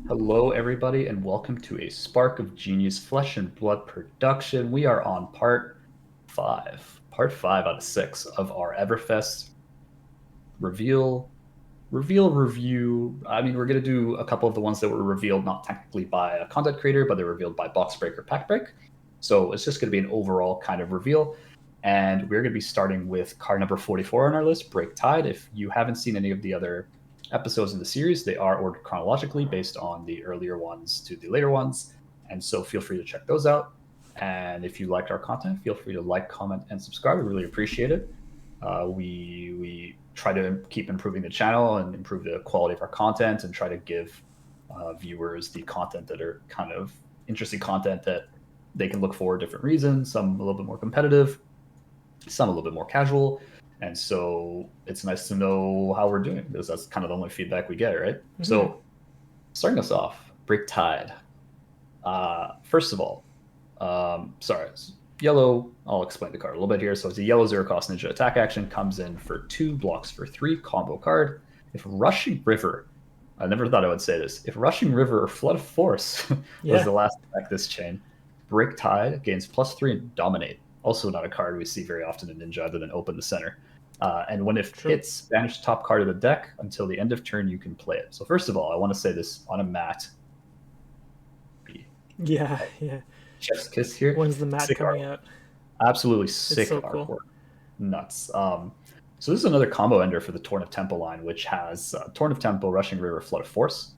Hello, everybody, and welcome to a Spark of Genius Flesh and Blood production. We are on part five out of six of our Everfest reveal, review. I mean, we're going to do a couple of the ones that were revealed not technically by a content creator, but they're revealed by Box Break or Pack Break. So it's just going to be an overall kind of reveal. And we're going to be starting with card number 44 on our list, Break Tide. If you haven't seen any of the other episodes in the series, they are ordered chronologically based on the earlier ones to the later ones. And so feel free to check those out. And if you liked our content, feel free to like, comment, and subscribe. We really appreciate it. We try to keep improving the channel and improve the quality of our content and try to give viewers the content that are kind of interesting content that they can look for different reasons, some a little bit more competitive, some a little bit more casual. And so it's nice to know how we're doing because that's kind of the only feedback we get, right? Mm-hmm. So starting us off, Break Tide. First of all, yellow, I'll explain the card a little bit here. So it's a yellow 0-cost ninja attack action, comes in for 2, blocks for 3, combo card. If Rushing River, I never thought I would say this, if Rushing River or Flood of Force was the last effect this chain, Break Tide gains +3 and Dominate. Also not a card we see very often in Ninja other than Open the Center. And when it hits, banish the top card of the deck until the end of turn, you can play it. So first of all, I want to say this on a mat. Yeah. Chef's kiss here. When's the mat sick coming out? Absolutely sick artwork. Cool. Nuts. So this is another combo ender for the Torn of Tempo line, which has Torn of Tempo, Rushing River, Flood of Force.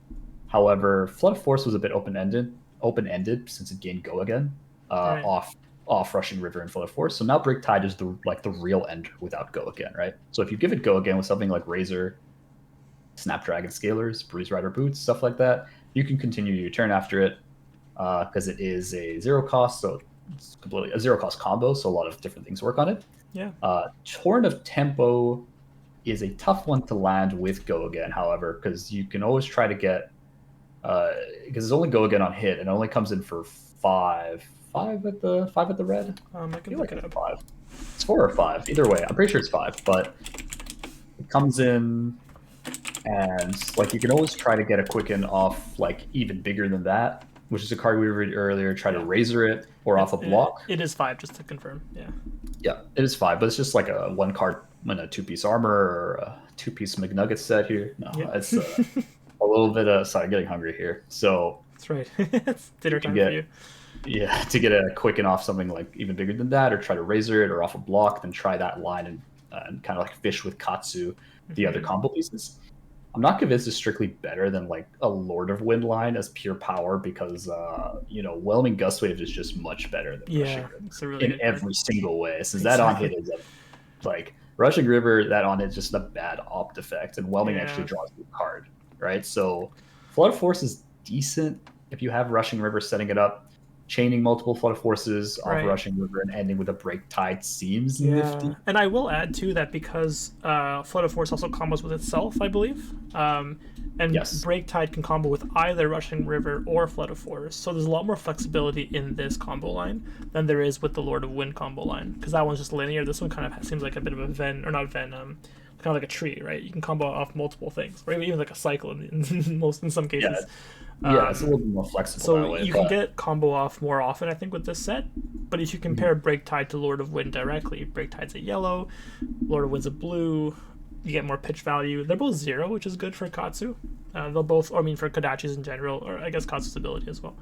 However, Flood of Force was a bit open-ended since it gained Go Again off Rushing River and Flood of Force. So now Break Tide is the real ender without Go Again, right? So if you give it Go Again with something like Razor, Snapdragon Scalers, Breeze Rider Boots, stuff like that, you can continue your turn after it because it is a 0-cost, so it's completely a 0-cost combo, so a lot of different things work on it. Yeah. Torn of Tempo is a tough one to land with Go Again, however, because you can always try to get because it's only Go Again on hit, and it only comes in for 5 at the red. I can look it up. 5. It's 4 or 5. Either way, I'm pretty sure it's 5, but it comes in, and you can always try to get a Quicken off even bigger than that, which is a card we read earlier. Try to Razor it or off a block. It is 5, just to confirm. Yeah, it is 5, but it's just like a 1-card in a 2-piece armor or a 2-piece McNugget set here. No, it's a little bit sorry, getting hungry here. So that's right. It's dinner time for you. Yeah, to get a Quicken off something even bigger than that, or try to Razor it or off a block, then try that line and kind of fish with Katsu, the other combo pieces. I'm not convinced it's strictly better than a Lord of Wind line as pure power because Whelming Gustwave is just much better than Rushing River it's a really in every single way. Since that on hit is Rushing River, that on hit is just a bad opt effect, and Whelming actually draws the card, right? So Flood of Force is decent if you have Rushing River setting it up. Chaining multiple Flood of Forces off Rushing River and ending with a Break Tide seems nifty. And I will add too that because Flood of Force also combos with itself, I believe, and Break Tide can combo with either Rushing River or Flood of Force. So there's a lot more flexibility in this combo line than there is with the Lord of Wind combo line, because that one's just linear. This one kind of seems like a bit of a kind of like a tree, right? You can combo off multiple things, or even like a cycle in some cases. It's a little bit more flexible. So that way, you can get combo off more often, I think, with this set. But if you compare Break Tide to Lord of Wind directly, Break Tide's a yellow, Lord of Wind's a blue. You get more pitch value. They're both 0, which is good for Katsu. They'll both, for Kodachis in general, or I guess Katsu's ability as well.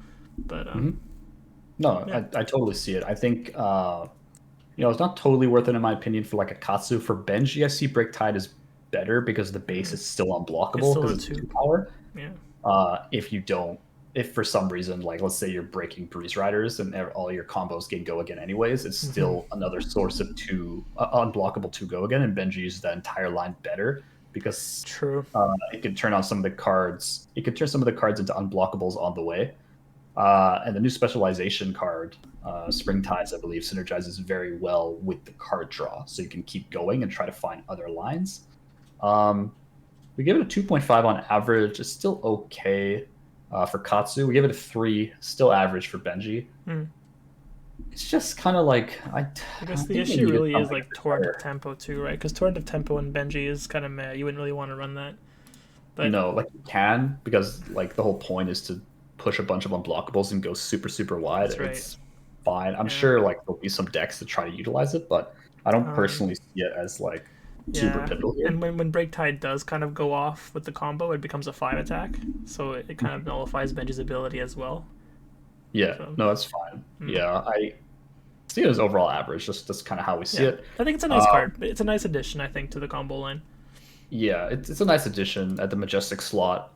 But I totally see it. I think it's not totally worth it in my opinion for a Katsu. For Benji, I see Break Tide is better because the base is still unblockable because it's 2 power. Yeah. If for some reason, let's say you're breaking Breeze Riders and all your combos can Go Again anyways, it's still another source of 2 unblockable 2 Go Again, and Benji uses that entire line better because it can turn on some of the cards. It can turn some of the cards into unblockables on the way. And the new specialization card, Spring Tides, I believe, synergizes very well with the card draw, so you can keep going and try to find other lines. We give it a 2.5 on average. It's still okay for Katsu. We give it a 3, still average for Benji. It's just kind of I guess the issue really is Torrent of Tempo too, right? Because Torrent of Tempo and Benji is kind of meh. You wouldn't really want to run that. But like you can, because like the whole point is to push a bunch of unblockables and go super, super wide. that's right. It's fine. I'm Yeah. sure like there'll be some decks that try to utilize it, but I don't Um, personally see it as like super yeah. pivotal here. And when Break Tide does kind of go off with the combo, it becomes a 5 attack, so it kind of nullifies Benji's ability as well. Yeah, So, no, that's fine. hmm. Yeah, I see it as overall average. Just that's kind of how we see Yeah, it. I think it's a nice Um, card. It's a nice addition, I think, to the combo line. yeah, it's a nice addition at the Majestic slot.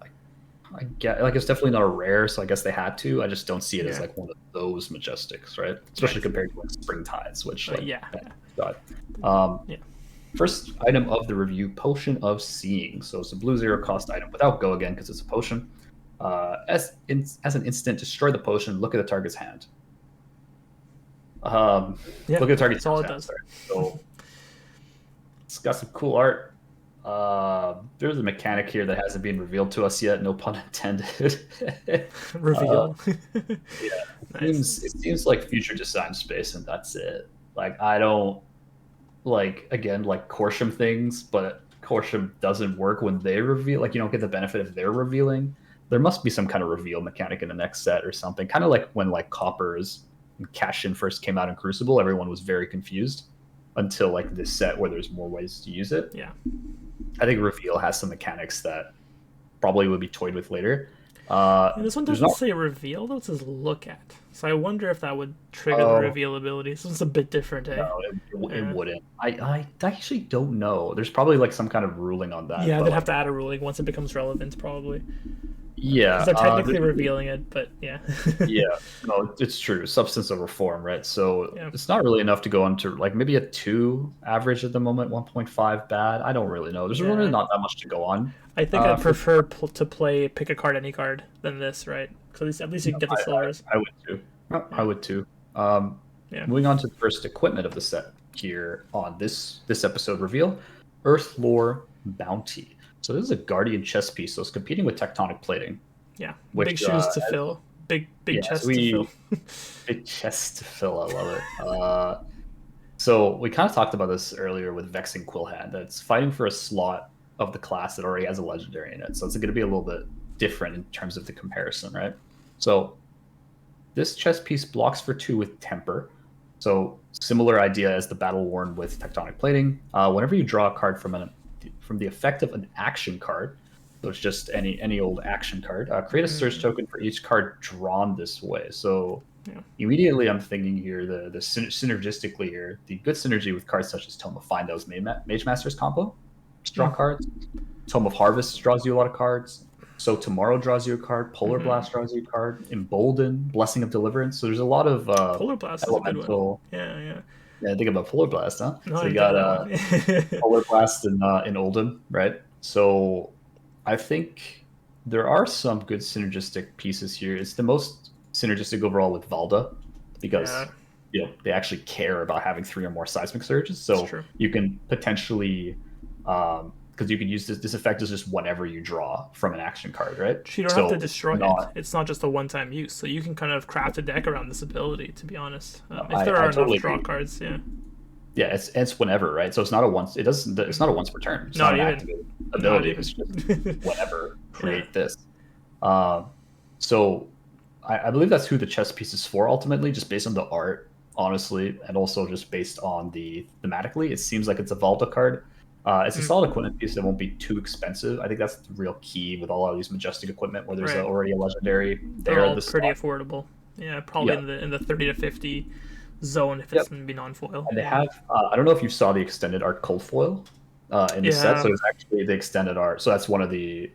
I get like it's definitely not a rare, so I guess they had to. I just don't see it as Yeah. like one of those Majestics, right? Especially Right. compared to like Spring Tides, which like Yeah. God. Um, Yeah. First item of the review, Potion of Seeing. So it's a blue 0 cost item without go again because it's a potion. As an instant, destroy the potion. Look at the target's hand. Yeah. Look at the target's That's all it hand. does. Sorry. So it's got some cool art. There's a mechanic here that hasn't been revealed to us yet. No pun intended. Reveal. Yeah, Nice. it seems like future design space, and that's it. Like I don't like again like Corsham things, but Corsham doesn't work when they reveal. Like you don't get the benefit of their revealing. There must be some kind of reveal mechanic in the next set or something. Kind of like when like Coppers and Cash In first came out in Crucible, everyone was very confused until like this set where there's more ways to use it. Yeah. I think reveal has some mechanics that probably would be toyed with later. And this one There's doesn't not. say reveal, though. It says look at. So I wonder if that would trigger the Oh, reveal ability. So it's a bit different, no, eh? it Yeah. wouldn't. I actually don't know. There's probably like some kind of ruling on that, Yeah, but they'd have like to add a ruling once it becomes relevant, probably. yeah, Because they're technically revealing it, but yeah. yeah, no, it's true. Substance over form, right? So Yeah. it's not really enough to go into like maybe a 2 average at the moment, 1.5 bad. I don't really know. There's really Yeah. not that much to go on. I think I'd For prefer to play pick a card, any card, than this, right? So at least you can get the silvers. I would too. I Yeah. would too. Um, Yeah. Moving on to the first equipment of the set here on this episode reveal, Earthlore Bounty. So this is a Guardian chest piece, so it's competing with Tectonic Plating, Yeah. Big which shoes to fill. Big yeah, as chest to fill. we big chest to fill. I love it. So we kind of talked about this earlier with Vexing Quillhand. That's fighting for a slot of the class that already has a legendary in it. So it's going to be a little bit different in terms of the comparison, right? So this chess piece blocks for 2 with Temper. So similar idea as the Battle Worn with Tectonic Plating. Whenever you draw a card from the effect of an action card, so it's just any old action card, create a search token for each card drawn this way. So Yeah. immediately I'm thinking here the synergistically here, the good synergy with cards such as Tome of Findos, Mage Masters combo, just draw cards. Tome of Harvest draws you a lot of cards. So Tomorrow draws you a card. Polar Blast draws you a card. Embolden, Blessing of Deliverance. So there's a lot of Polar Blast is a good one. elemental. Yeah, yeah. Yeah, think about Polar Blast, huh? No, So I you didn't think got of that one. Polar Blast in Oldhim, right? So I think there are some good synergistic pieces here. It's the most synergistic overall with Valda because Yeah. They actually care about having 3 or more seismic surges. It's So true. you can potentially because you can use this effect is just whenever you draw from an action card, right? You don't have to destroy it. It's not just a one-time use, so you can kind of craft a deck around this ability. To be honest, if there are enough totally draw agree. cards, yeah. Yeah, it's whenever, right? So it's not a once. It doesn't. It's not a once per turn. It's Not not an even. activated Not ability. even. It's just whenever create Yeah. this. So I believe that's who the chess piece is for ultimately, just based on the art, honestly, and also just based on the thematically. It seems like it's a Valda card. It's a solid equipment piece that won't be too expensive. I think that's the real key with all of these Majestic equipment where there's Right. already a legendary. They're all the pretty slot. affordable. Yeah, probably in the 30 to 50 zone if it's going to be non-foil. And they have, I don't know if you saw the extended art cold foil in the set. Yeah. So it's actually the extended art. So that's one of the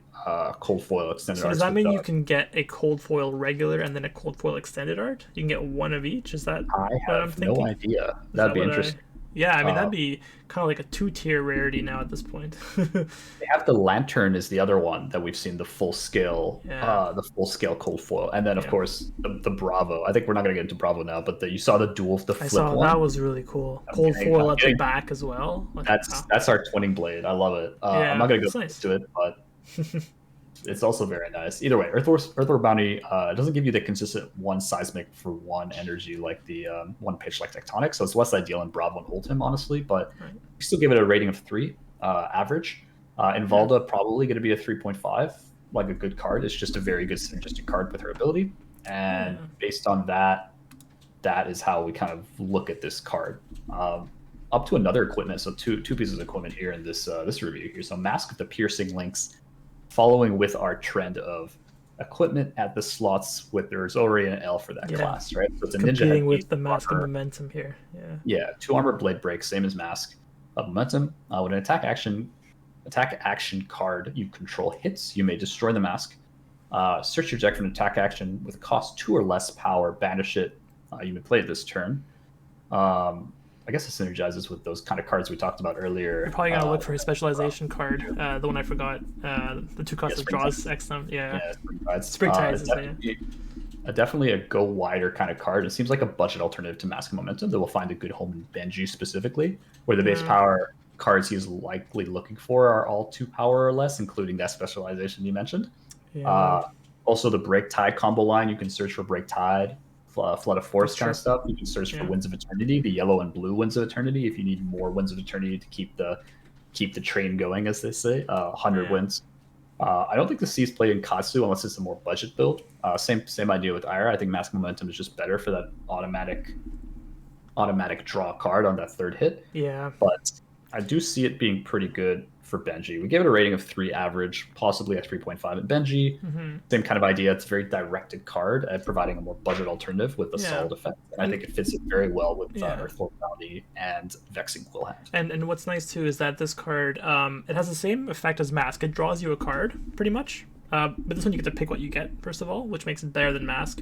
cold foil extended So does arts. that mean you can get a cold foil regular and then a cold foil extended art? You can get one of each? Is that I what I'm have thinking? no idea. Is That'd that be what interesting. Yeah, I mean that'd be kind of like a 2-tier rarity now at this point. They have the lantern is the other one that we've seen the full scale, Yeah. cold foil, and then of Yeah. course the Bravo. I think we're not gonna get into Bravo now, but you saw the dual, the I flip saw one. that was really cool. Cold foil at the back as well. Like, wow. That's our twinning blade. I love it. Yeah, I'm not gonna go it's nice. into it, but it's also very nice. Either way, Earthlore Bounty doesn't give you the consistent 1 seismic for 1 energy like the 1 pitch like Tectonic, so it's less ideal in Bravo and Oldhim, honestly, but we still give it a rating of 3 average. Invalda probably going to be a 3.5, like a good card. It's just a very good synergistic card with her ability. And based on that, that is how we kind of look at this card. Up to another equipment, so two pieces of equipment here in this this review here. So Mask of the Piercing Lynx, following with our trend of equipment at the slots with there's already an L for that class, right? So it's a ninja competing with the Mask of Momentum here. Yeah, 2 armor blade break, same as Mask of Momentum. When an attack action card you control hits, you may destroy the mask. Search your deck for an attack action with a cost 2 or less power, banish it. You may play it this turn. I guess it synergizes with those kind of cards we talked about earlier. You're probably gonna look for a specialization card. The one I forgot. The 2 cost of draws X them. Spring Tides. Definitely a go wider kind of card. It seems like a budget alternative to Mask of Momentum that will find a good home in Benji specifically, where the base power cards he's likely looking for are all 2 power or less, including that specialization you mentioned. Also, the Break Tide combo line, you can search for Break Tide. Flood of Force kind of stuff. You can search for Winds of Eternity, the yellow and blue Winds of Eternity, if you need more Winds of Eternity to keep the train going, as they say. 100 winds. I don't think the C is played in Katsu unless it's a more budget build. Same idea with Ira. I think Mask Momentum is just better for that automatic draw card on that 3rd hit. But I do see it being pretty good for Benji. We gave it a rating of 3 average, possibly a 3.5 at Benji. Same kind of idea. It's a very directed card at providing a more budget alternative with a solid effect. And I think it fits it very well with Earthlore Bounty and Vexing Quillhand. And what's nice too is that this card, it has the same effect as Mask. It draws you a card, pretty much. But this one you get to pick what you get, first of all, which makes it better than Mask.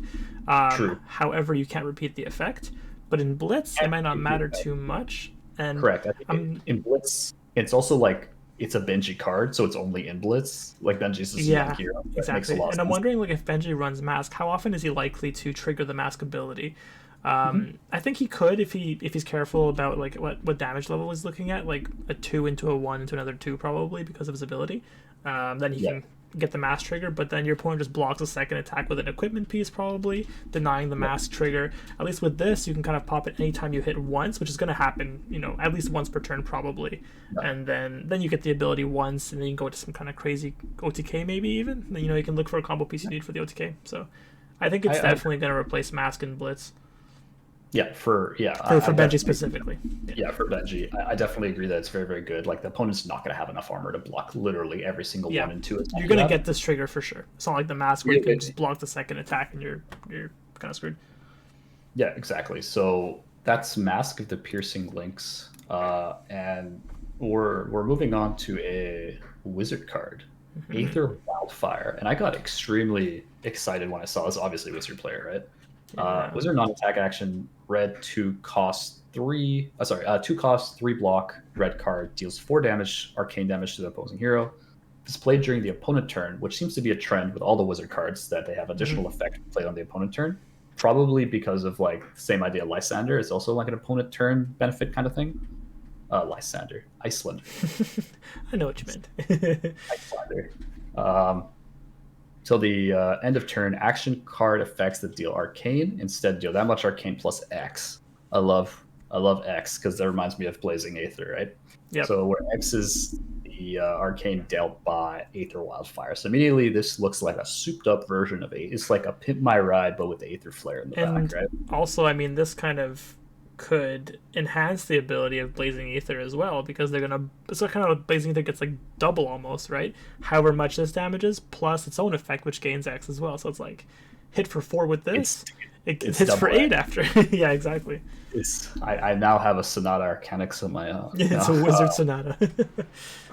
True. However, you can't repeat the effect. But in Blitz, it might not matter too much. And correct. I think in Blitz, it's also like it's a Benji card, so it's only in Blitz. Like Benji's a young hero. Exactly. And I'm wondering, like, if Benji runs Mask, how often is he likely to trigger the Mask ability? I think he could if he's careful about like what damage level he's looking at, like a 2 into a 1 into another 2 probably because of his ability. Then he can get the mask trigger, but then your opponent just blocks a second attack with an equipment piece, probably denying the mask trigger. At least with this, you can kind of pop it anytime you hit once, which is going to happen, at least once per turn probably. And then you get the ability once, and then you can go to some kind of crazy OTK maybe even. Then, you can look for a combo piece you need for the OTK. So I think it's definitely going to replace Mask and Blitz. For Benji specifically. For Benji, I definitely agree that it's very, very good. Like, the opponent's not going to have enough armor to block literally every single 1 and 2 attacks. You're going to get this trigger for sure. It's not like the Mask where you can just block the second attack and you're kind of screwed. Yeah, exactly. So that's Mask of the Piercing Lynx, and we're moving on to a wizard card, Aether Wildfire, and I got extremely excited when I saw this. Obviously, wizard player, right? Wizard non-attack action, red 2 cost 3 block, red card, deals 4 damage, arcane damage to the opposing hero. It's played during the opponent turn, which seems to be a trend with all the wizard cards that they have additional effect played on the opponent turn. Probably because of like same idea, Lysander is also like an opponent turn benefit kind of thing. Lysander, Icelander. I know what you meant. Icelander. Till the end of turn, action card effects that deal arcane instead deal that much arcane plus X. I love X because that reminds me of Blazing Aether, right? Yep. So where X is the arcane dealt by Aether Wildfire. So immediately this looks like a souped up version of Aether. It's like a Pimp My Ride, but with the Aether Flare in the back, right? Also, I mean, this kind of could enhance the ability of Blazing Aether as well, because it's kind of Blazing Aether gets like double almost, right? However much this damages, plus its own effect, which gains X as well. So it's like hit for 4 with this, it hits for 8 after. Yeah, exactly. I now have a Sonata Arcanix on my own. Yeah, it's a Wizard Sonata.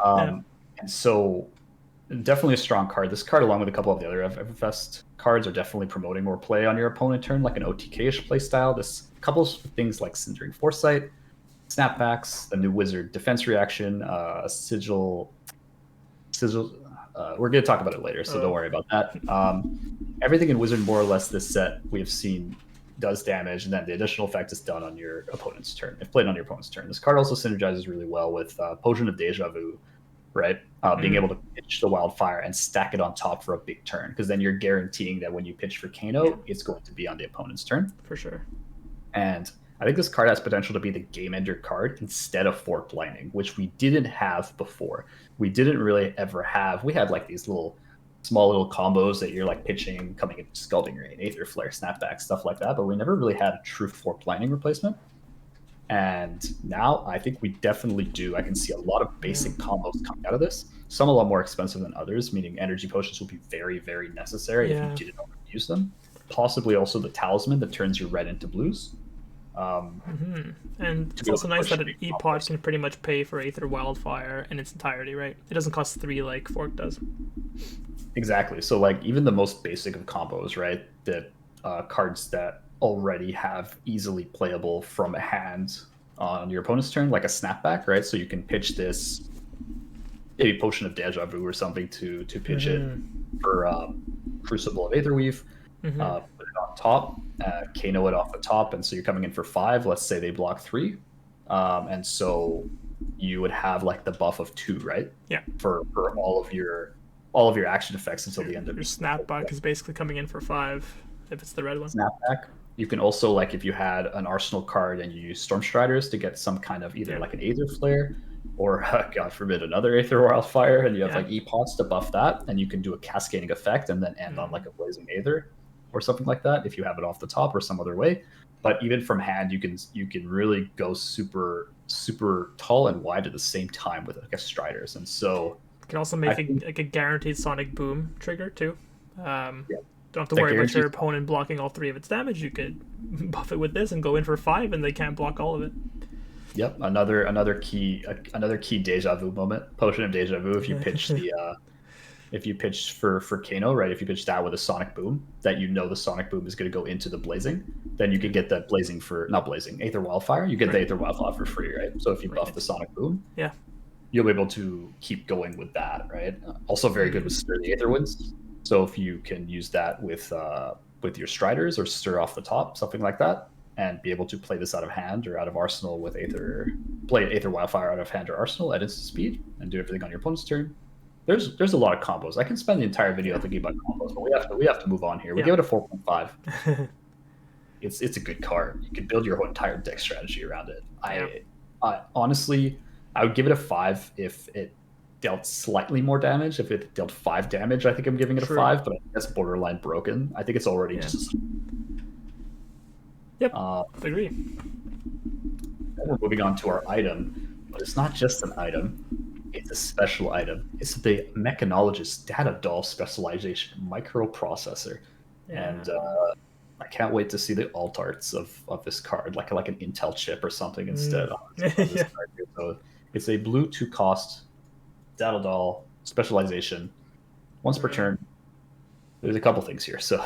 And so definitely a strong card. This card, along with a couple of the other Everfest cards, are definitely promoting more play on your opponent turn, like an OTK-ish play style. This couples with things like Sindering Foresight, Snapbacks, the new Wizard defense reaction, Sigil. We're going to talk about it later, so don't worry about that. Everything in Wizard, more or less, this set we have seen does damage, and then the additional effect is done on your opponent's turn. If played on your opponent's turn, this card also synergizes really well with Potion of Deja Vu, right? Being able to pitch the Wildfire and stack it on top for a big turn, because then you're guaranteeing that when you pitch for Kano, it's going to be on the opponent's turn. For sure. And I think this card has potential to be the game ender card instead of Forked Lightning, which we didn't have before. We didn't really ever have. We had like these small little combos that you're like pitching, coming into Scalding Rain, Aether Flare, Snapback, stuff like that, but we never really had a true Forked Lightning replacement. And now I think we definitely do. I can see a lot of basic combos coming out of this. Some a lot more expensive than others, meaning energy potions will be very, very necessary if you didn't know how to use them. Possibly also the talisman that turns your red into blues. And it's also nice that an E-Pot can pretty much pay for Aether Wildfire in its entirety, right? It doesn't cost 3 like Fork does. Exactly. So like even the most basic of combos, right? That cards that already have easily playable from a hand on your opponent's turn, like a snapback, right? So you can pitch this maybe Potion of Deja Vu or something to pitch it for Crucible of Aetherweave. Put it on top, Kano it off the top, and so you're coming in for 5. Let's say they block 3, and so you would have like the buff of 2, right? Yeah. For all of your action effects until the end of your snapback is basically coming in for 5 if it's the red one. Snapback. You can also, like, if you had an Arsenal card and you use Stormstriders to get some kind of either like an Aether Flare or, God forbid, another Aether Wildfire, and you have like E-Pots to buff that, and you can do a cascading effect and then end on like a Blazing Aether or something like that if you have it off the top or some other way. But even from hand, you can really go super tall and wide at the same time with like a Striders, and so you can also make a guaranteed Sonic Boom trigger too. Don't have to worry about your opponent blocking all 3 of its damage. You could buff it with this and go in for 5, and they can't block all of it. Yep, another key Deja Vu moment. Potion of Deja Vu. If you pitch if you pitch for Kano, right? If you pitch that with a Sonic Boom, that the Sonic Boom is going to go into the Blazing, then you could get that Blazing for not Blazing Aether Wildfire. You get the Aether Wildfire for free, right? So if you buff the Sonic Boom, you'll be able to keep going with that, right? Also very good with Stir the Aether Winds. So if you can use that with your Striders or Stir off the top, something like that, and be able to play this out of hand or out of Arsenal with play Aether Wildfire out of hand or Arsenal at instant speed and do everything on your opponent's turn. There's a lot of combos. I can spend the entire video thinking about combos, but we have to move on here. We give it a 4.5. It's a good card. You can build your whole entire deck strategy around it. I honestly, I would give it a 5 if it dealt slightly more damage. If it dealt 5 damage, I think I'm giving it a 5, but I think that's borderline broken. I think it's already just... Yep, agree. Then we're moving on to our item, but it's not just an item. It's a special item. It's the Mechanologist Data Doll Specialization Microprocessor. And I can't wait to see the alt arts of this card, like an Intel chip or something instead. On this card here. So it's a blue 2-cost Data Doll Specialization. Once per turn, there's a couple things here. So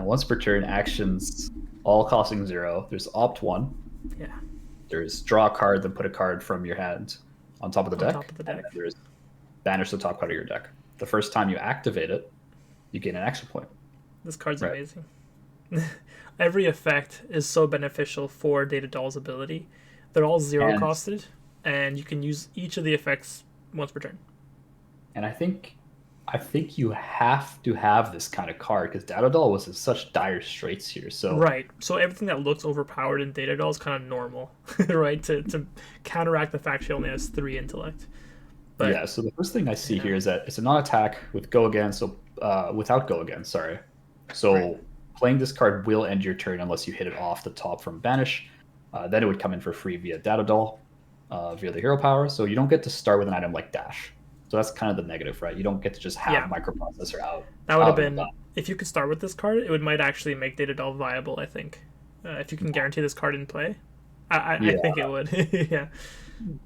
once per turn, actions all costing 0. There's opt 1. Yeah. There's draw a card, then put a card from your hand on top of the deck. And there's banish the top card of your deck. The first time you activate it, you gain an action point. This card's amazing. Every effect is so beneficial for Data Doll's ability. They're all 0 costed, and you can use each of the effects once per turn. And I think you have to have this kind of card because Data Doll was in such dire straits here. So so everything that looks overpowered in Data Doll is kind of normal, right? To counteract the fact she only has 3 intellect. But, yeah. So the first thing I see here is that it's a non-attack with go again. So without go again, sorry. So playing this card will end your turn unless you hit it off the top from banish. Then it would come in for free via Data Doll, via the hero power. So you don't get to start with an item like Dash. So that's kind of the negative, right? You don't get to just have microprocessor out. That would have been, if you could start with this card, it might actually make Data Doll viable, I think. If you can guarantee this card in play, I think it would. Yeah.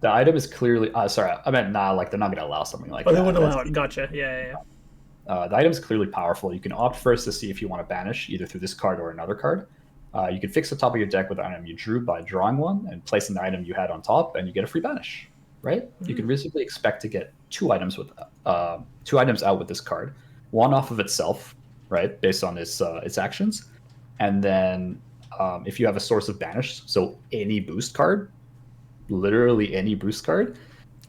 The item is clearly, sorry, I meant like they're not going to allow something like that. Oh, they wouldn't allow it. Gotcha. Yeah. The item is clearly powerful. You can opt first to see if you want to banish either through this card or another card. You can fix the top of your deck with the item you drew by drawing one and placing the item you had on top, and you get a free banish. Right? You can reasonably expect to get 2 items out with this card, one off of itself, right, based on its actions, and then if you have a source of banish, so any boost card, literally any boost card,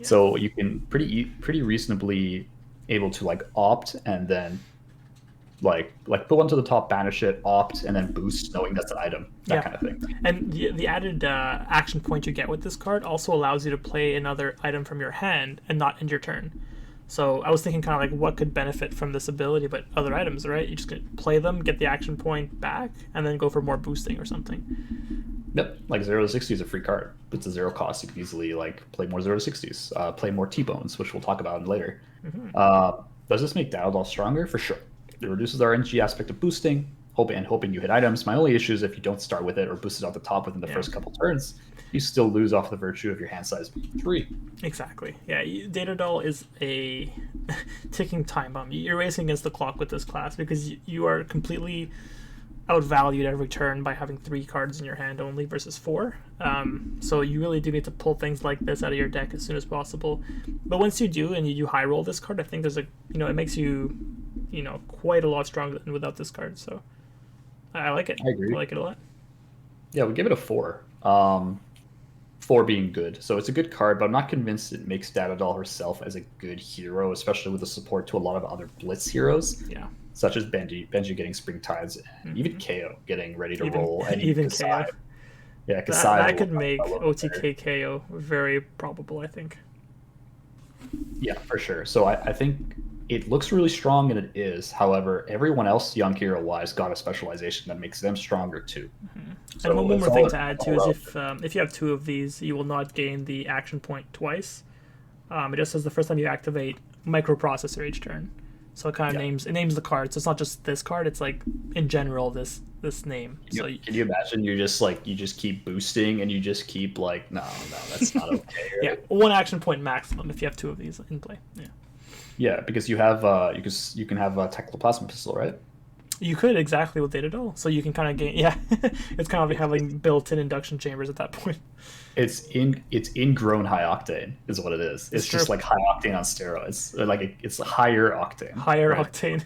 so you can pretty reasonably able to like opt and then Like put one to the top, banish it, opt, and then boost, knowing that's an item. That kind of thing. And the added action point you get with this card also allows you to play another item from your hand and not end your turn. So I was thinking kind of like what could benefit from this ability, but other items, right? You just play them, get the action point back, and then go for more boosting or something. Yep, like 0 to 60 is a free card. It's a 0 cost. You can easily like play more 0 to 60s, play more T-Bones, which we'll talk about later. Does this make Daddle stronger? For sure. It reduces our RNG aspect of boosting, hoping you hit items. My only issue is if you don't start with it or boost it off the top within the first couple turns, you still lose off the virtue of your hand size being 3. Exactly. Yeah, Data Doll is a ticking time bomb. You're racing against the clock with this class because you are completely outvalued every turn by having 3 cards in your hand only versus 4. So you really do need to pull things like this out of your deck as soon as possible. But once you do and you do high roll this card, I think there's it makes you, quite a lot stronger than without this card. So I like it. I agree. I like it a lot. Yeah, we give it a 4. 4 being good. So it's a good card, but I'm not convinced it makes Data Doll herself as a good hero, especially with the support to a lot of other Blitz heroes. Yeah. Such as Benji getting Spring Tides, and even KO getting ready to roll. And even KO. Yeah, Kasai. That could make OTK KO very probable, I think. Yeah, for sure. So I think it looks really strong, and it is. However, everyone else, young hero-wise, got a specialization that makes them stronger too. So and one more thing to add too is if you have 2 of these, you will not gain the action point twice. It just says the first time you activate microprocessor each turn. So it kind of names the card. So it's not just this card. It's like in general this name. Can you imagine you just keep boosting and you just keep like no, that's not okay. Right? Yeah, 1 action point maximum if you have 2 of these in play. Yeah. Yeah, because you have you can have a tactical plasma pistol, right? You could exactly with Data Doll. So you can kind of gain. Yeah, it's kind of having built-in induction chambers at that point. It's ingrown high octane is what it is. It's just like high octane on steroids. It's higher octane. Higher octane.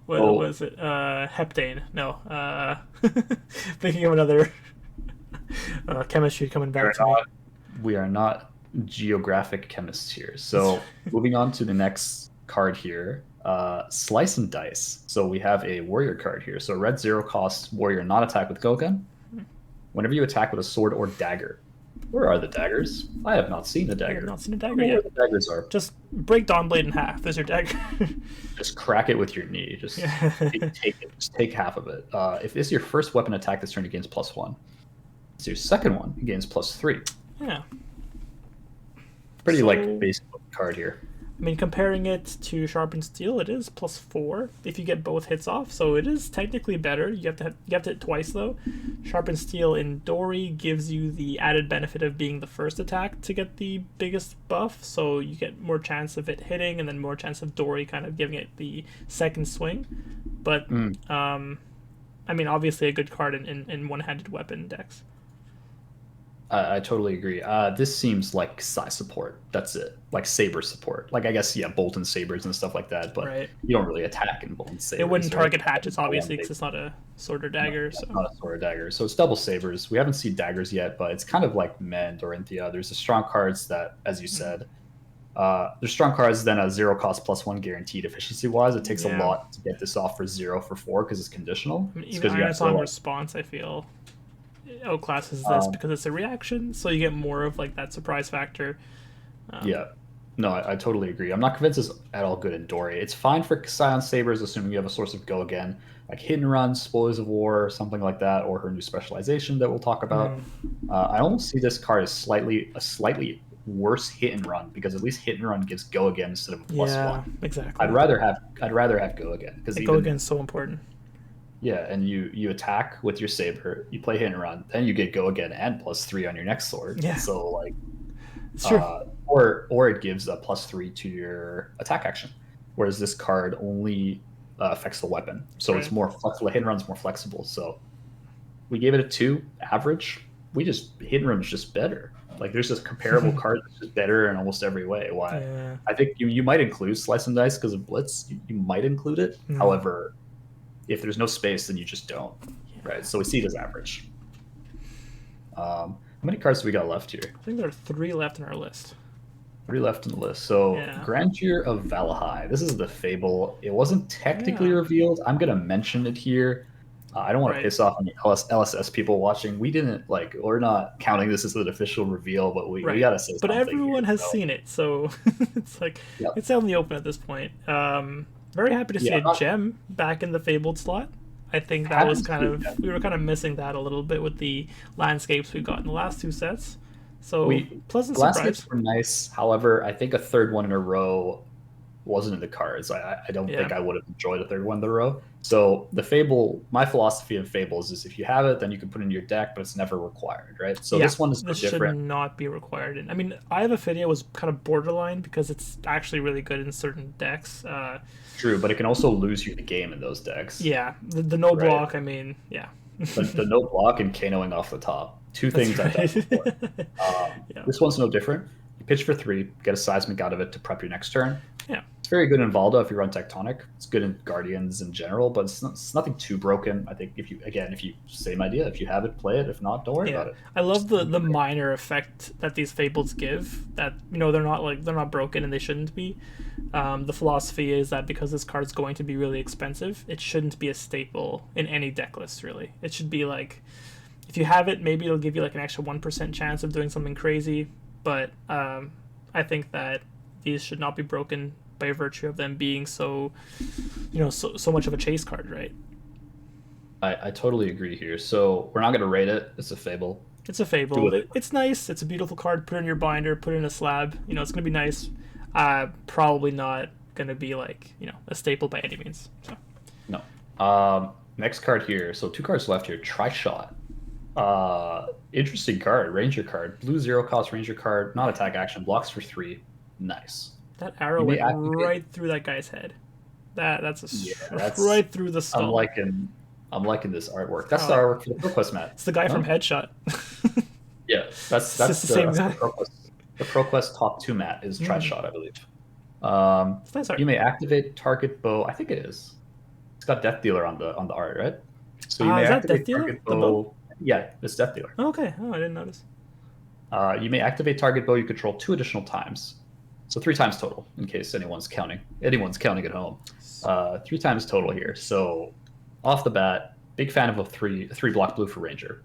What was it? Heptane. No. Thinking of another chemistry coming back to me. We are not geographic chemists here. So moving on to the next card here. Slice and Dice. So we have a warrior card here. So red 0 cost warrior not attack with Go Gun. Whenever you attack with a sword or dagger. Where are the daggers? I have not seen a dagger. I have not seen a dagger yet. Where the daggers are. Just break Dawnblade in half. There's your dagger. Just crack it with your knee. Just take it. Just take half of it. If this is your first weapon attack this turn, it gains +1. It's your second one, it gains +3. Yeah. Pretty basic card here. I mean, comparing it to Sharpened Steel, it is +4 if you get both hits off, so it is technically better. You have to hit it twice though. Sharpened Steel in Dory gives you the added benefit of being the first attack to get the biggest buff, so you get more chance of it hitting, and then more chance of Dory kind of giving it the second swing. But I mean, obviously a good card in one-handed weapon decks. I totally agree. This seems like Sai support. That's it. Like saber support. Like I guess bolt and sabers and stuff like that. But you don't really attack in bolt and sabers. It wouldn't target hatchets obviously because it's not a sword or dagger. No, not a sword or dagger. So it's double sabers. We haven't seen daggers yet, but it's kind of like Mend or Inthia. There's the strong cards that, as you said, there's strong cards then a 0 cost +1 guaranteed efficiency wise. It takes a lot to get this off for 0 for 4 because it's conditional. I mean, even Iron Song Response, I feel outclasses this because it's a reaction, so you get more of like that surprise factor. No, I totally agree. I'm not convinced it's at all good in Dory. It's fine for Scion Sabers, assuming you have a source of Go Again, like Hit and Run, Spoils of War, or something like that, or her new specialization that we'll talk about. I almost see this card as a slightly worse Hit and Run, because at least Hit and Run gives Go Again instead of a +1. Exactly. I'd rather have Go Again because Go Again is so important. Yeah, and you attack with your saber, you play Hit and Run, then you get Go Again and +3 on your next sword. Yeah. So like, it's true. Or it gives a +3 to your attack action, whereas this card only affects the weapon, so it's more flexible. Hit and Run's more flexible. So we gave it a 2 average. Hit and Run is just better. Like there's this comparable card that's just better in almost every way. Why? Yeah. I think you might include Slice and Dice because of Blitz. You might include it. However, if there's no space, then you just don't. Right. So we see it as average. How many cards do we got left here? I think there are 3 left in our list. 3 left in the list. So, Yeah. Grandeur of Valahai. This is the Fable. It wasn't technically Yeah. revealed. I'm gonna mention it here. I don't want to Right. piss off any LSS people watching. We didn't like. We're not counting this as an official reveal, but we Right. gotta say But something here. everyone has So, seen it, so it's like yeah, it's out in the open at this point. Very happy to yeah. see a I'm not gem back in the Fabled slot. I think that happy was to kind see it. of we were kind of missing that a little bit with the landscapes we got in the last two sets. So We pleasant The landscapes surprise. were nice. However, I think a third one in a row wasn't in the cards. I don't Yeah. think I would have enjoyed a third one in a row. So the Fable, my philosophy of Fables is if you have it, then you can put it in your deck, but it's never required, right? So Yeah, this one is no this should different. not be required. I mean, I have Ophidia was kind of borderline because it's actually really good in certain decks. True, but it can also lose you the game in those decks, Yeah, the no right? block. I mean, yeah, The no block and Kanoing off the top. Two that's things I've done before. right. Yeah, This one's no different. You pitch for 3, get a seismic out of it to prep your next turn. yeah, It's very good in Valda if you run Tectonic. It's good in Guardians in general, but it's nothing too broken. I think if you same idea. If you have it, play it. If not, don't worry yeah. about it. I love the minor effect that these fables give. That they're not broken and they shouldn't be. The philosophy is that because this card's going to be really expensive, it shouldn't be a staple in any deck list. Really, it should be like if you have it, maybe it'll give you like an extra 1% chance of doing something crazy. But I think that these should not be broken by virtue of them being so, so much of a chase card, right? I totally agree here. So we're not going to rate it. It's a Fable. It's a Do fable. with it. It's nice. It's a beautiful card. Put it in your binder. Put it in a slab. It's gonna be nice. Probably not gonna be like a staple by any means. So. No. Next card here. So 2 cards left here. Tri-Shot. Interesting card. Ranger card. Blue 0 cost Ranger card. Not attack action. Blocks for 3. Nice. That arrow You may went activate. right through that guy's head. That's Yeah, right through the I'm skull. liking I'm liking this artwork. That's the Oh, artwork for the ProQuest mat. it's the guy No? from Headshot. Yeah, It's just the same guy. The ProQuest top 2 mat is Mm, Tri-Shot, I believe. it's nice art. You may activate target bow. I think it is. It's got Death Dealer on the art, right? So you may Is that Death activate Dealer? target The bow? bow. Yeah, it's Death Dealer. Okay. Oh, I didn't notice. You may activate target bow you control 2 additional times. So 3 times total, in case anyone's counting. Anyone's counting at home. 3 times total here. So off the bat, big fan of a 3 block blue for Ranger.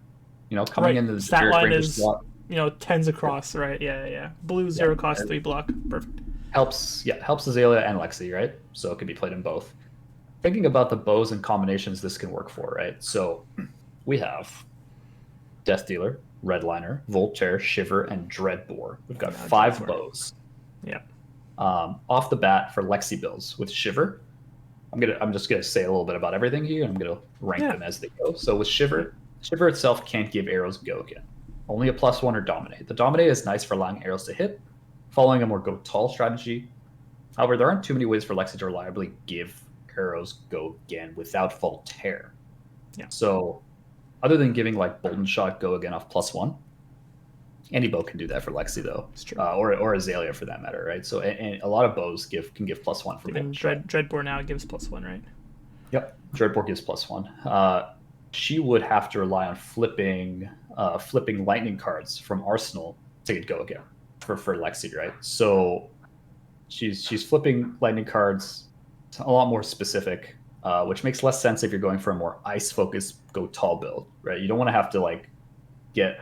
Coming Right. into the Stat generic line Ranger is slot tens across. Right. Yeah. Yeah. Blue 0 cost and 3 block. Perfect. helps Azalea and Lexi, right? So it can be played in both. Thinking about the bows and combinations this can work for, right? So we have Death Dealer, Redliner, Voltaire, Shiver, and Dreadbore. We've got No, 5 Dreadbore. bows. Yeah. Off the bat for Lexi builds with Shiver, I'm just gonna say a little bit about everything here. I'm gonna rank Yeah. them as they go. So with Shiver, Shiver itself can't give arrows go again. Only a +1 or Dominate. The Dominate is nice for allowing arrows to hit, following a more go tall strategy. However, there aren't too many ways for Lexi to reliably give arrows go again without Voltaire. Yeah. So other than giving like Bolden Shot go again off +1, any bow can do that for Lexi though, It's true. or Azalea for that matter, right? So and a lot of bows can give +1 for Even Bolden Shot. Dreadbore now gives +1, right? Yep, Dreadbore gives +1. She would have to rely on flipping lightning cards from Arsenal to get go again for Lexi, right? So she's flipping lightning cards a lot more specific, which makes less sense if you're going for a more ice focused go tall build, right? You don't want to have to like get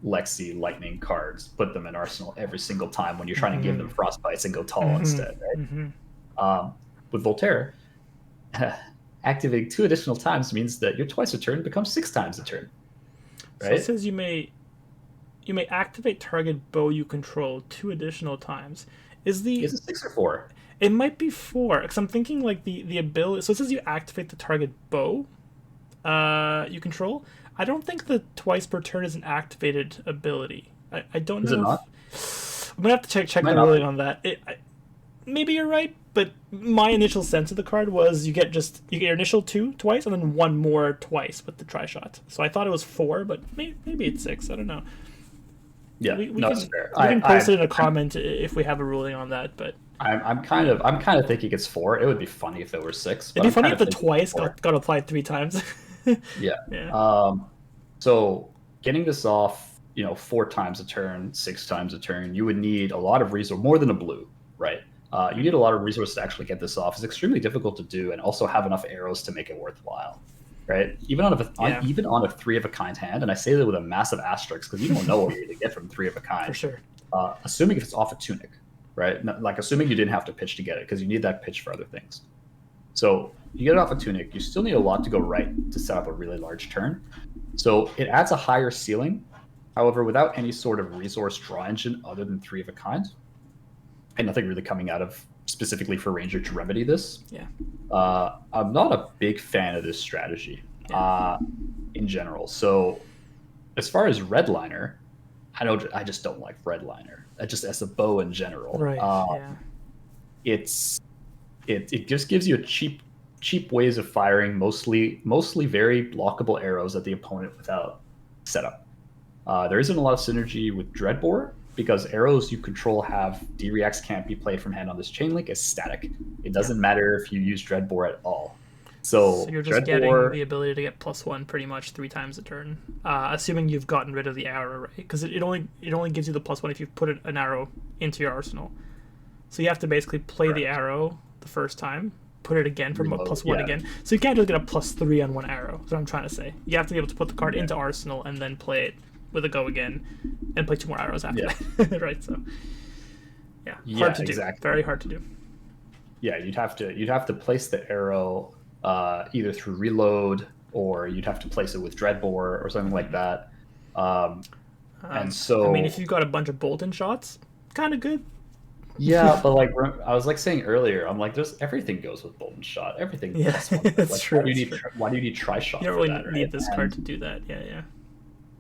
Lexi lightning cards, put them in Arsenal every single time when you're trying to give them frostbites and go tall instead, right? With Voltaire, activating 2 additional times means that your twice a turn becomes 6 times a turn, right? So it says you may activate target bow you control 2 additional times. Is it 6 or 4? It might be 4 because I'm thinking like the ability. So it says you activate the target bow you control. I don't think the twice per turn is an activated ability. I don't Is know. it not? I'm gonna have to check the Might not ruling be. on that. Maybe you're right, but my initial sense of the card was you get your initial 2 twice and then 1 more twice with the Tri-Shot. So I thought it was 4, but maybe it's 6. I don't know. Yeah, We no, can, it's fair. we can post it in a comment if we have a ruling on that. But I'm kind of thinking it's 4. It would be funny if it were 6. it'd But be I'm funny kind if of the thinking twice 4. got applied 3 times. Yeah. Yeah. So getting this off, 4 times a turn, 6 times a turn, you would need a lot of resource, more than a blue, right? You need a lot of resources to actually get this off. It's extremely difficult to do, and also have enough arrows to make it worthwhile, right? Even on a 3 of a kind hand, and I say that with a massive asterisk because you don't know what you're going to get from 3 of a kind. For sure. Assuming if it's off a tunic, right? Like assuming you didn't have to pitch to get it, because you need that pitch for other things. So you get it off a tunic, you still need a lot to go right to set up a really large turn. So it adds a higher ceiling. However, without any sort of resource draw engine other than 3 of a kind, and nothing really coming out of specifically for Ranger to remedy this. Yeah. I'm not a big fan of this strategy in general. So as far as Redliner, I just don't like Redliner. Just as a bow in general. Right. It just gives you a cheap ways of firing mostly very blockable arrows at the opponent without setup. There isn't a lot of synergy with Dreadbore, because arrows you control have D-reacts can't be played from hand on this chain link as static. It doesn't matter if you use Dreadbore at all. So you're just getting the ability to get +1 pretty much 3 times a turn, assuming you've gotten rid of the arrow, right? Because it only gives you the +1 if you put an arrow into your arsenal. So you have to basically play the arrow the first time, put it again for +1 again. So you can't just get a +3 on 1 arrow. That's what I'm trying to say. You have to be able to put the card into arsenal and then play it with a go again, and play 2 more arrows after that. Right? So hard to do. Exactly. Very hard to do. Yeah, you'd have to place the arrow either through reload, or you'd have to place it with Dreadbore or something like that. And so I mean, if you've got a bunch of Bolton shots, kind of good. Yeah, but like I was like saying earlier, I'm like, everything goes with Bolton shot. Everything. Yeah, that's true. Why do you need Tri-Shot? You don't really need this card to do that. Yeah.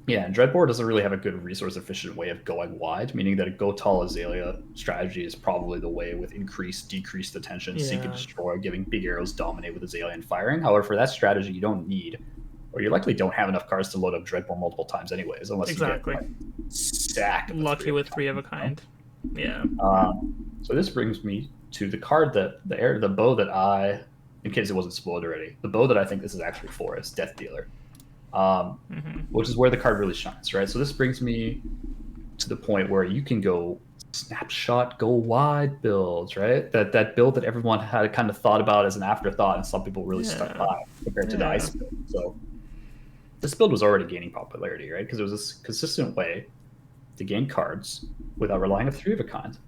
Yeah, and Dreadbore doesn't really have a good resource-efficient way of going wide, meaning that a go tall Azalea strategy is probably the way with decreased attention, seek and destroy, giving big arrows dominate with Azalea and firing. However, for that strategy, you don't need, or you likely don't have enough cards to load up Dreadbore multiple times anyways, unless you get like, stack. Lucky with 3 of a kind. Yeah. So this brings me to the card the bow that I, in case it wasn't spoiled already, the bow that I think this is actually for is Death Dealer. Which is where the card really shines, right? So this brings me to the point where you can go snapshot, go wide builds, right? That build that everyone had kind of thought about as an afterthought, and some people really stuck by compared to the ice build. So this build was already gaining popularity, right? Because it was this consistent way to gain cards without relying on 3 of a kind.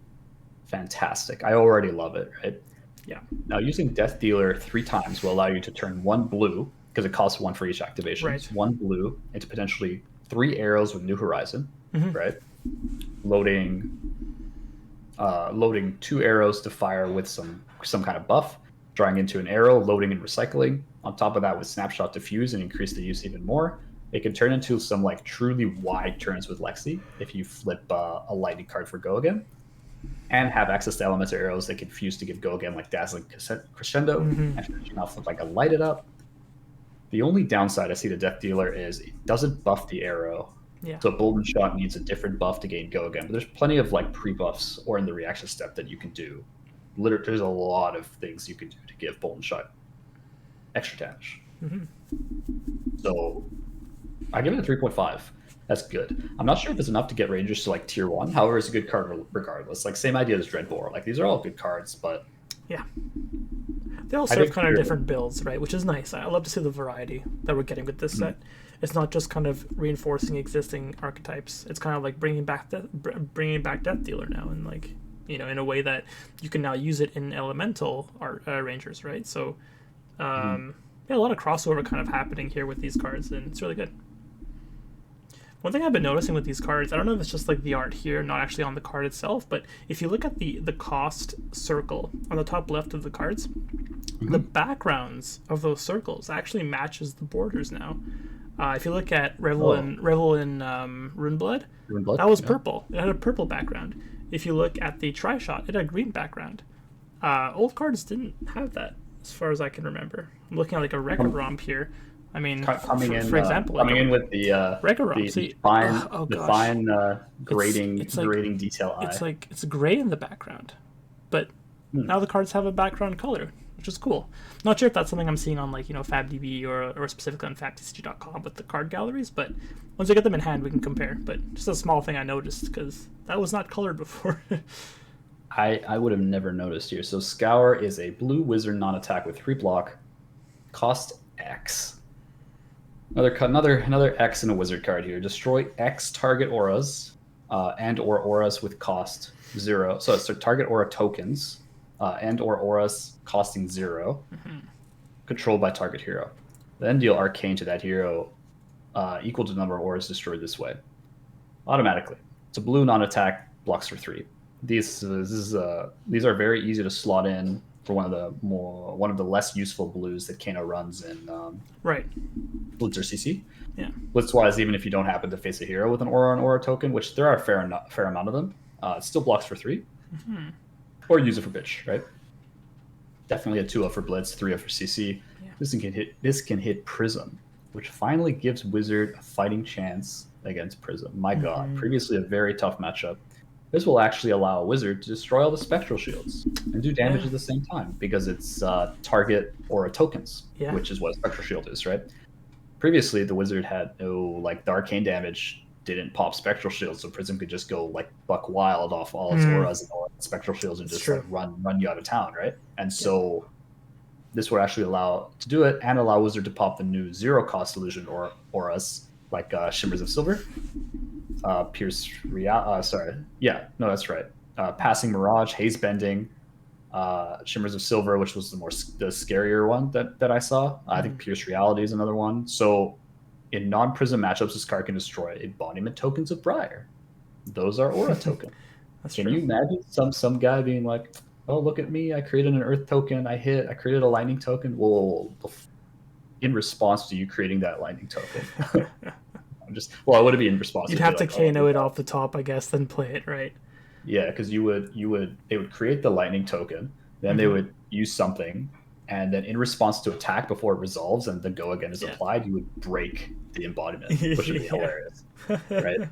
Fantastic. I already love it, right? Yeah. Now using Death Dealer 3 times will allow you to turn 1 blue, because it costs 1 for each activation. Right. It's 1 blue into potentially 3 arrows with New Horizon, right? Loading 2 arrows to fire with some kind of buff, drawing into an arrow, loading and recycling. On top of that, with Snapshot Diffuse and increase the use even more. It can turn into some like truly wide turns with Lexi if you flip a lightning card for Go Again, and have access to elemental arrows that can fuse to give Go Again like Dazzling Crescendo, and you now flip like a Light It Up. The only downside I see to Death Dealer is it doesn't buff the arrow. Yeah. So Bolden Shot needs a different buff to gain Go Again. But there's plenty of like pre-buffs or in the reaction step that you can do. Literally, there's a lot of things you can do to give Bolden Shot extra damage. So I give it a 3.5. That's good. I'm not sure if it's enough to get Rangers to like tier 1. However, it's a good card regardless. Like same idea as Dreadbore. Like these are all good cards, but yeah. They all serve kind of different builds, right? Which is nice. I love to see the variety that we're getting with this set. It's not just kind of reinforcing existing archetypes. It's kind of like bringing back Death Dealer now, and like in a way that you can now use it in elemental rangers, right? So a lot of crossover kind of happening here with these cards, and it's really good. One thing I've been noticing with these cards, I don't know if it's just like the art here, not actually on the card itself, but if you look at the cost circle on the top left of the cards, the backgrounds of those circles actually matches the borders now. If you look at Revel in Runeblood, that was purple. It had a purple background. If you look at the Tri-Shot, it had a green background. Old cards didn't have that, as far as I can remember. I'm looking at like a record romp here. I mean, for example, coming in with the fine grading detail eye. It's gray in the background, but now the cards have a background color. which is cool. Not sure if that's something I'm seeing on like FabDB or specifically on FabTCG.com with the card galleries, but once we get them in hand, we can compare. But just a small thing I noticed because that was not colored before. I would have never noticed here. So Scour is a blue wizard non-attack with 3 block, cost X. Another X in a wizard card here. Destroy X target auras and/or auras with cost 0. So it's target aura tokens and/or auras costing 0, controlled by target hero. Then deal arcane to that hero equal to the number of auras destroyed this way. Automatically. It's a blue non-attack, blocks for 3. These are very easy to slot in for one of the less useful blues that Kano runs in right. Blitz or CC. Yeah. Blitz-wise, even if you don't happen to face a hero with an aura and aura token, which there are a fair amount of them, it still blocks for 3. Or use it for pitch, right? Definitely a 2-0 for Blitz, 3-0 for CC. Yeah. This can hit Prism, which finally gives Wizard a fighting chance against Prism. My God, previously a very tough matchup. This will actually allow a wizard to destroy all the spectral shields and do damage at the same time because it's target aura tokens, which is what a spectral shield is, right? Previously, the wizard had no the arcane damage didn't pop spectral shields, so Prism could just go buck wild off all its auras and all its spectral shields and just run you out of town, right? And so this would actually allow to do it and allow wizard to pop the new 0 cost illusion or auras like Shimmers of Silver. That's right. Passing Mirage, Haze Bending, Shimmers of Silver, which was the scarier one that I saw. I think Pierce Reality is another one. So in non-Prism matchups, this card can destroy embodiment tokens of Briar. Those are aura tokens. Can you imagine some guy being like, oh, look at me, I created an Earth token, I created a Lightning token. Whoa. In response to you creating that Lightning token. It wouldn't be in response. You'd have to Kano it off the top, I guess, then play it, right? Yeah, because they would create the Lightning token, then they would use something, and then in response to attack before it resolves and the go again is applied, you would break the embodiment, which would be hilarious, right?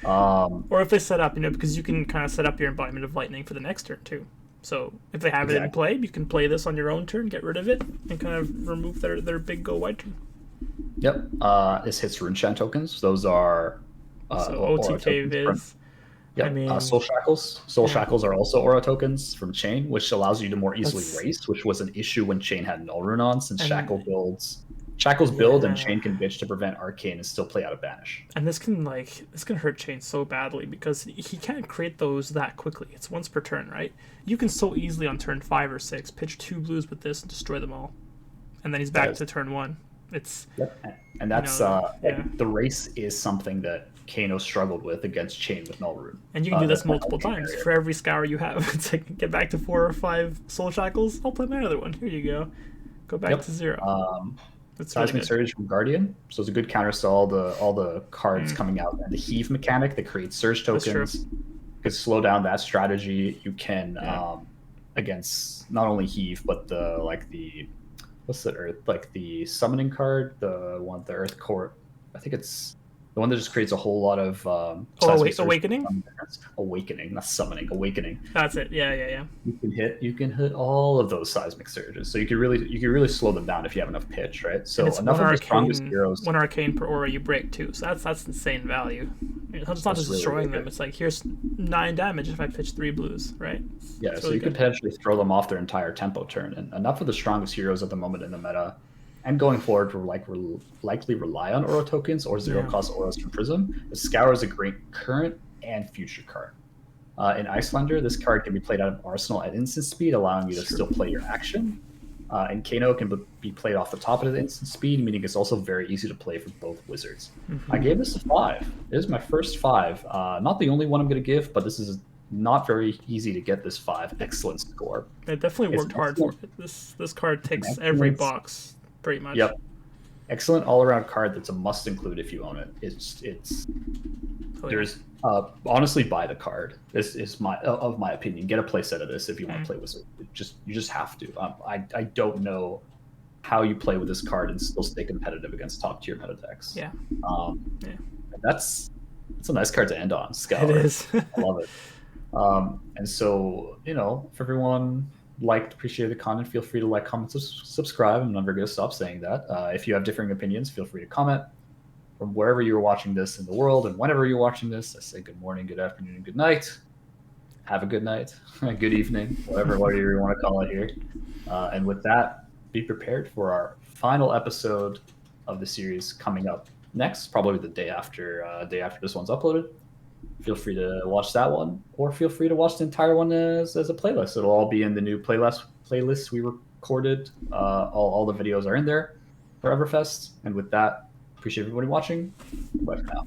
Or if they set up, because you can kind of set up your embodiment of Lightning for the next turn too. So if they have it in play, you can play this on your own turn, get rid of it, and kind of remove their big go white turn. Yep. This hits Runeshine tokens. Those are OTK Viz. Yep. Soul Shackles. Shackles are also aura tokens from Chain, which allows you to more easily race, which was an issue when Chain had Null Rune on, since Shackles build and Chain can bitch to prevent Arcane and still play out of Banish. And this can hurt Chain so badly because he can't create those that quickly. It's once per turn, right? You can so easily on turn 5 or 6 pitch 2 blues with this and destroy them all, and then he's back to turn 1. And that's the race is something that Kano struggled with against Chain with Null Rune. And you can do this multiple times for every Scour you have. It's like, get back to 4 or 5 Soul Shackles, I'll play my other one. Here you go. Go back to 0. That's Seismic Surge from Guardian, so it's a good counter to all the cards coming out. And the Heave mechanic that creates Surge tokens could slow down that strategy. You can against not only Heave but the what's the Earth, the summoning card, the Earth Court. I think it's the one that just creates a whole lot of Awakening? Awakening, not summoning, Awakening. That's it. Yeah. You can hit all of those seismic surges. So you can really slow them down if you have enough pitch, right? So enough of the strongest heroes. 1 arcane per aura you break too. So that's insane value. It's not just destroying them. It's like, here's 9 damage if I pitch 3 blues, right? Yeah, so you could potentially throw them off their entire tempo turn. And enough of the strongest heroes at the moment in the meta and going forward will likely rely on aura tokens or 0 cost auras from Prism. The Scour is a great current and future card. In Icelander, this card can be played out of Arsenal at instant speed, allowing you to still play your action. And Kano can be played off the top of the instant speed, meaning it's also very easy to play for both wizards. I gave this a 5. This is my first 5. Not the only one I'm going to give, but this is not very easy to get this 5. Excellent score. It definitely worked hard for it. This card ticks every box. Pretty much. Yep. Excellent all-around card that's a must include if you own it. There's honestly buy the card. This is my opinion. Get a playset of this if you want to play with it. You just have to. I don't know how you play with this card and still stay competitive against top tier meta decks. Yeah. That's a nice card to end on. Scour. It is. I love it. And so for everyone liked, appreciated the content, feel free to like, comment, subscribe. I'm never going to stop saying that. If you have differing opinions, feel free to comment from wherever you're watching this in the world. And whenever you're watching this, I say good morning, good afternoon, and good night. Have a good night, good evening, whatever you want to call it here. And with that, be prepared for our final episode of the series coming up next, probably the day after this one's uploaded. Feel free to watch that one, or feel free to watch the entire one as a playlist. It'll all be in the new playlist we recorded. All the videos are in there for Everfest. And with that, appreciate everybody watching. Bye for now.